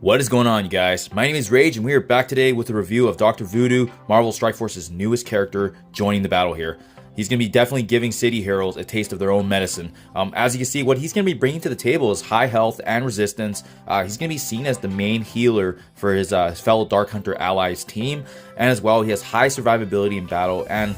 What is going on, you guys? My name is Rage, and we are back today with a review of Dr. Voodoo, Marvel Strike Force's newest character joining the battle here. He's going to be definitely giving city heroes a taste of their own medicine. As you can see, what he's going to be bringing to the table is high health and resistance. He's going to be seen as the main healer for his fellow Dark Hunter allies team. And as well, he has high survivability in battle and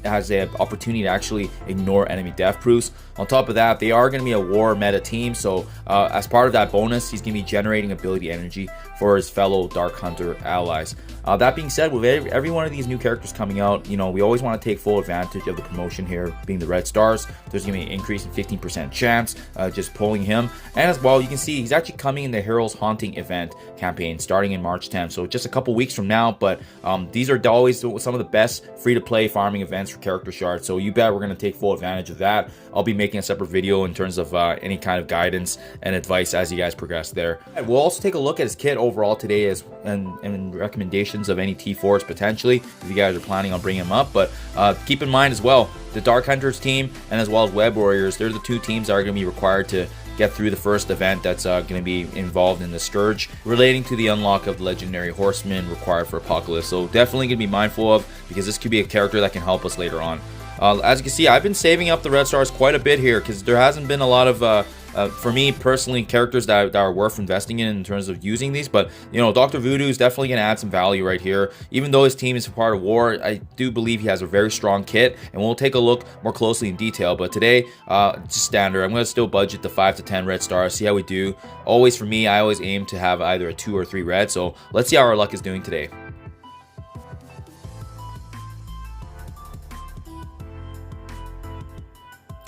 has the opportunity to actually ignore enemy death proofs. On top of that, they are going to be a war meta team. So as part of that bonus, he's going to be generating ability energy for his fellow Dark Hunter allies. That being said, with every one of these new characters coming out, you know, we always want to take full advantage of the promotion here, being the red stars. There's going to be an increase in 15% chance just pulling him. And as well, you can see he's actually coming in the Heroes Haunting event campaign starting in March 10th. So just a couple weeks from now, but these are always some of the best free-to-play farming events for character shards. So you bet we're going to take full advantage of that. I'll be making a separate video in terms of any kind of guidance and advice as you guys progress there. We'll also take a look at his kit overall today and recommendations of any T4s potentially if you guys are planning on bringing them up. But keep in mind as well, the Dark Hunters team and as well as Web Warriors, they're the two teams that are going to be required to get through the first event that's going to be involved in the Scourge relating to the unlock of the legendary horseman required for Apocalypse. So definitely going to be mindful of, because this could be a character that can help us later on. As you can see, I've been saving up the red stars quite a bit here because there hasn't been a lot of for me personally, characters that are worth investing in terms of using these. But you know, Dr. Voodoo is definitely going to add some value right here. Even though his team is a part of war, I do believe he has a very strong kit, and we'll take a look more closely in detail. But today, just standard, I'm going to still budget the 5 to 10 red stars, see how we do. Always for me, I always aim to have either a 2 or 3 red. So let's see how our luck is doing today.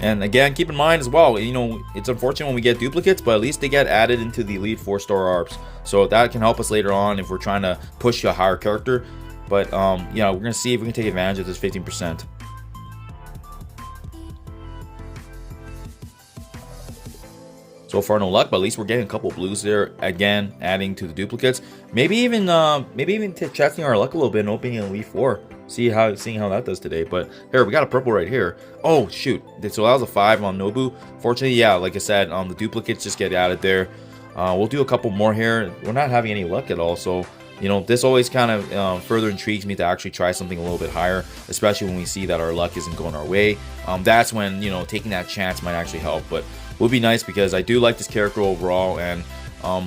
And again, keep in mind as well, you know, it's unfortunate when we get duplicates, but at least they get added into the elite 4-star Orbs. So that can help us later on if we're trying to push a higher character. But yeah, we're going to see if we can take advantage of this 15%. So far no luck, but at least we're getting a couple blues there, again adding to the duplicates. Maybe even testing our luck a little bit and opening an elite 4. Seeing how that does today. But here we got a purple right here. Oh shoot, so that was a 5 on Nobu. Fortunately, yeah, like I said, the duplicates just get added there. We'll do a couple more here. We're not having any luck at all, so you know, this always kind of further intrigues me to actually try something a little bit higher, especially when we see that our luck isn't going our way. That's when, you know, taking that chance might actually help. But it would be nice because I do like this character overall, and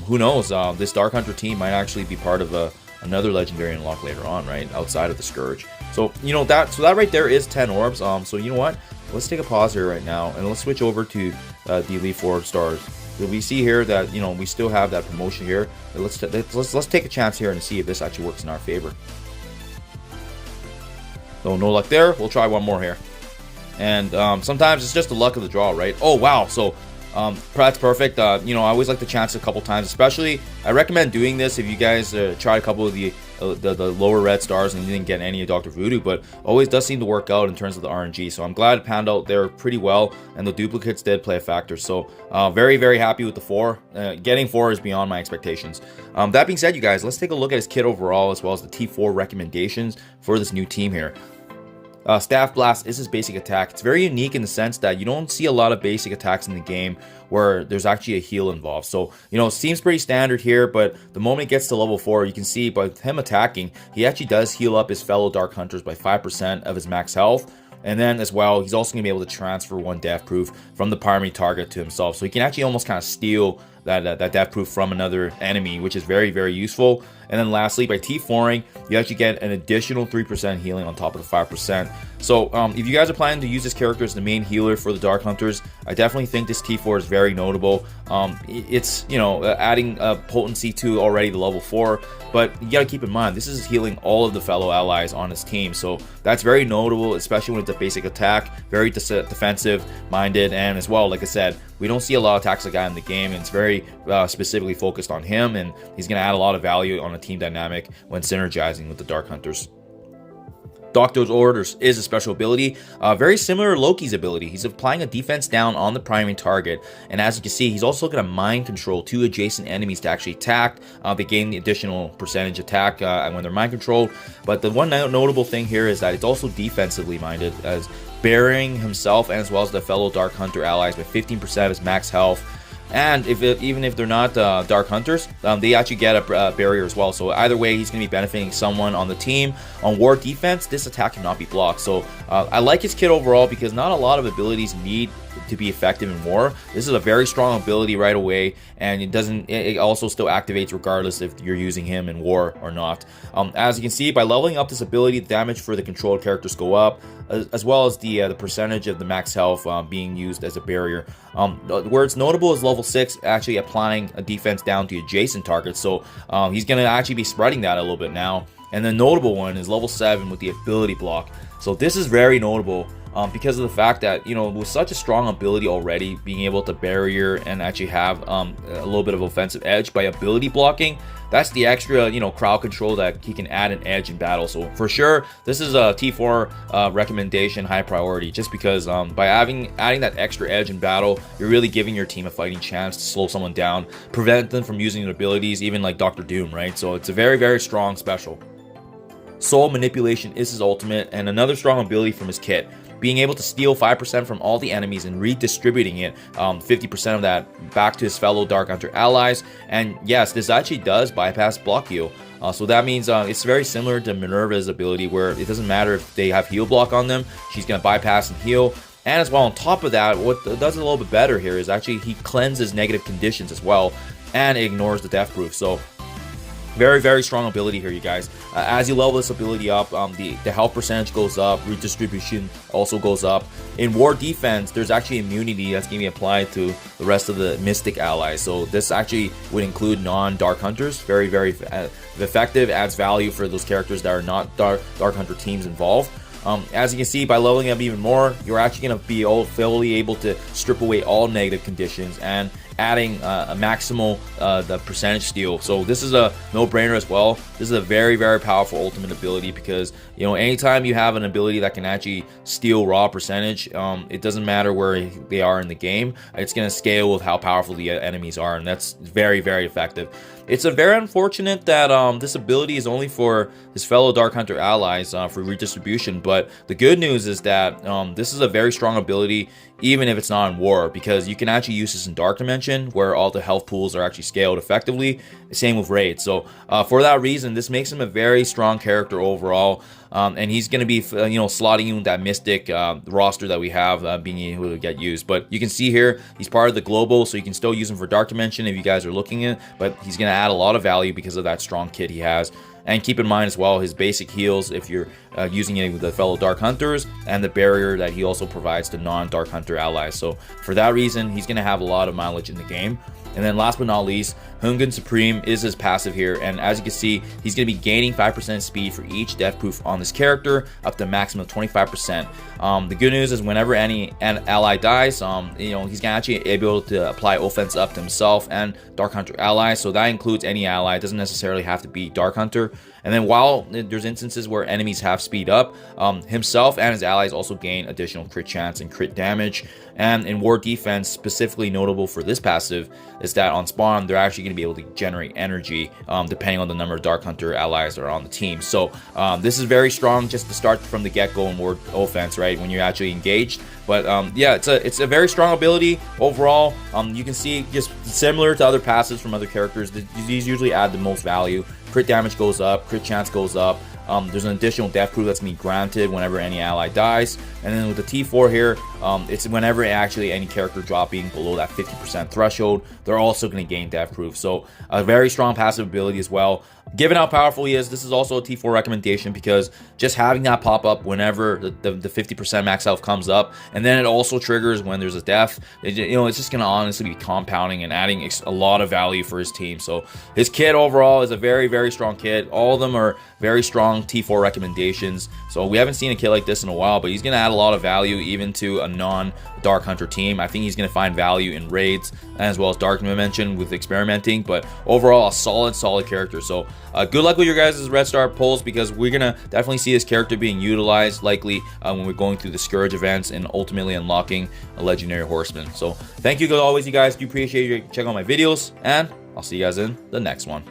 who knows, this Dark Hunter team might actually be part of another legendary unlock later on, right, outside of the Scourge. So you know, that right there is 10 orbs. So you know what, let's take a pause here right now and let's switch over to the elite 4 stars. So we see here that, you know, we still have that promotion here. Let's take a chance here and see if this actually works in our favor. So no luck there. We'll try one more here. And sometimes it's just the luck of the draw, right? Oh wow, so that's perfect. You know, I always like the chance a couple times, especially I recommend doing this if you guys try a couple of the lower red stars and you didn't get any of Dr. Voodoo, but always does seem to work out in terms of the RNG. So I'm glad it panned out there pretty well, and the duplicates did play a factor. So very, very happy with the 4. Getting 4 is beyond my expectations. That being said, you guys, let's take a look at his kit overall as well as the T4 recommendations for this new team here. Staff Blast is his basic attack. It's very unique in the sense that you don't see a lot of basic attacks in the game where there's actually a heal involved. So, you know, it seems pretty standard here, but the moment it gets to level 4, you can see by him attacking, he actually does heal up his fellow Dark Hunters by 5% of his max health. And then as well, he's also going to be able to transfer 1 death proof from the primary target to himself. So he can actually almost kind of steal that death proof from another enemy, which is very, very useful. And then lastly, by T4ing, you actually get an additional 3% healing on top of the 5%. So if you guys are planning to use this character as the main healer for the Dark Hunters, I definitely think this T4 is very notable. It's, you know, adding potency to already the level 4, but you got to keep in mind, this is healing all of the fellow allies on his team. So that's very notable, especially when it's a basic attack, very defensive minded. And as well, like I said, we don't see a lot of attacks like that in the game, and it's very specifically focused on him, and he's going to add a lot of value on a team dynamic when synergizing with the Dark Hunters. Doctor's Orders is a special ability, very similar to Loki's ability. He's applying a defense down on the primary target, and as you can see, he's also going to mind control 2 adjacent enemies to actually attack. They gain the additional percentage attack when they're mind controlled. But the one notable thing here is that it's also defensively minded, as burying himself and as well as the fellow Dark Hunter allies by 15% of his max health. And even if they're not Dark Hunters, they actually get a barrier as well. So either way, he's going to be benefiting someone on the team. On war defense, this attack cannot be blocked. So I like his kit overall because not a lot of abilities need to be effective in war. This is a very strong ability right away, and it also still activates regardless if you're using him in war or not. As you can see, by leveling up this ability, the damage for the controlled characters go up, as well as the percentage of the max health being used as a barrier. Where it's notable is level 6 actually applying a defense down to adjacent targets, so he's going to actually be spreading that a little bit now. And the notable one is level 7 with the ability block. So this is very notable because of the fact that, you know, with such a strong ability already, being able to barrier and actually have a little bit of offensive edge by ability blocking, that's the extra, you know, crowd control that he can add an edge in battle. So for sure, this is a T4 recommendation, high priority, just because by adding that extra edge in battle, you're really giving your team a fighting chance to slow someone down, prevent them from using their abilities, even like Dr. Doom, right? So it's a very, very strong special. Soul Manipulation is his ultimate, and another strong ability from his kit. Being able to steal 5% from all the enemies and redistributing it, 50% of that back to his fellow Dark Hunter allies. And yes, this actually does bypass block heal. So that means it's very similar to Minerva's ability, where it doesn't matter if they have heal block on them, she's going to bypass and heal. And as well, on top of that, what does it a little bit better here is actually he cleanses negative conditions as well, and ignores the death proof. So very, very strong ability here, you guys. As you level this ability up, the health percentage goes up, redistribution also goes up. In war defense, there's actually immunity that's going to be applied to the rest of the Mystic allies. So this actually would include non-Dark Hunters. Very, very effective, adds value for those characters that are not Dark Hunter teams involved. As you can see, by leveling up even more, you're actually going to be fully able to strip away all negative conditions and adding a maximal the percentage steal. So this is a no-brainer as well. This is a very, very powerful ultimate ability because, you know, anytime you have an ability that can actually steal raw percentage, it doesn't matter where they are in the game, it's going to scale with how powerful the enemies are, and that's very, very effective. It's a very unfortunate that this ability is only for his fellow Dark Hunter allies for redistribution, but the good news is that this is a very strong ability even if it's not in war, because you can actually use this in Dark Dimension where all the health pools are actually scaled effectively. Same with Raid. So for that reason, this makes him a very strong character overall, and he's going to be slotting in that Mystic roster that we have being able to get used. But you can see here he's part of the global, so you can still use him for Dark Dimension if you guys are looking at it, but he's going to add a lot of value because of that strong kit he has. And keep in mind as well his basic heals if you're using it with the fellow Dark Hunters, and the barrier that he also provides to non-Dark Hunter allies. So for that reason, he's going to have a lot of mileage in the game. And then last but not least, Hungan Supreme is his passive here, and as you can see, he's going to be gaining 5% speed for each death proof on this character, up to a maximum of 25%. The good news is whenever an ally dies, he's going to actually be able to apply offense up to himself and Dark Hunter allies, so that includes any ally. It doesn't necessarily have to be Dark Hunter. And then while there's instances where enemies have speed up, himself and his allies also gain additional crit chance and crit damage. And in war defense, specifically notable for this passive, is that on spawn, they're actually going to be able to generate energy depending on the number of Dark Hunter allies that are on the team. So this is very strong just to start from the get-go in war offense, right, when you're actually engaged. But yeah, it's a very strong ability overall. You can see just similar to other passives from other characters, these usually add the most value. Crit damage goes up, crit chance goes up. There's an additional death proof that's going to be granted whenever any ally dies. And then with the T4 here, it's whenever actually any character dropping below that 50% threshold, they're also going to gain death proof. So a very strong passive ability as well. Given how powerful he is, this is also a T4 recommendation because just having that pop up whenever the 50% max health comes up, and then it also triggers when there's a death, it's just going to honestly be compounding and adding a lot of value for his team. So his kit overall is a very, very strong kit. All of them are very strong T4 recommendations. So we haven't seen a kit like this in a while, but he's going to add a lot of value even to a non-Dark Hunter team. I think he's going to find value in raids as well as Dark Dimension with experimenting, but overall a solid character. So good luck with your guys' Red Star pulls, because we're going to definitely see this character being utilized likely when we're going through the Scourge events and ultimately unlocking a Legendary Horseman. So thank you as always, you guys. Do appreciate you checking out my videos, and I'll see you guys in the next one.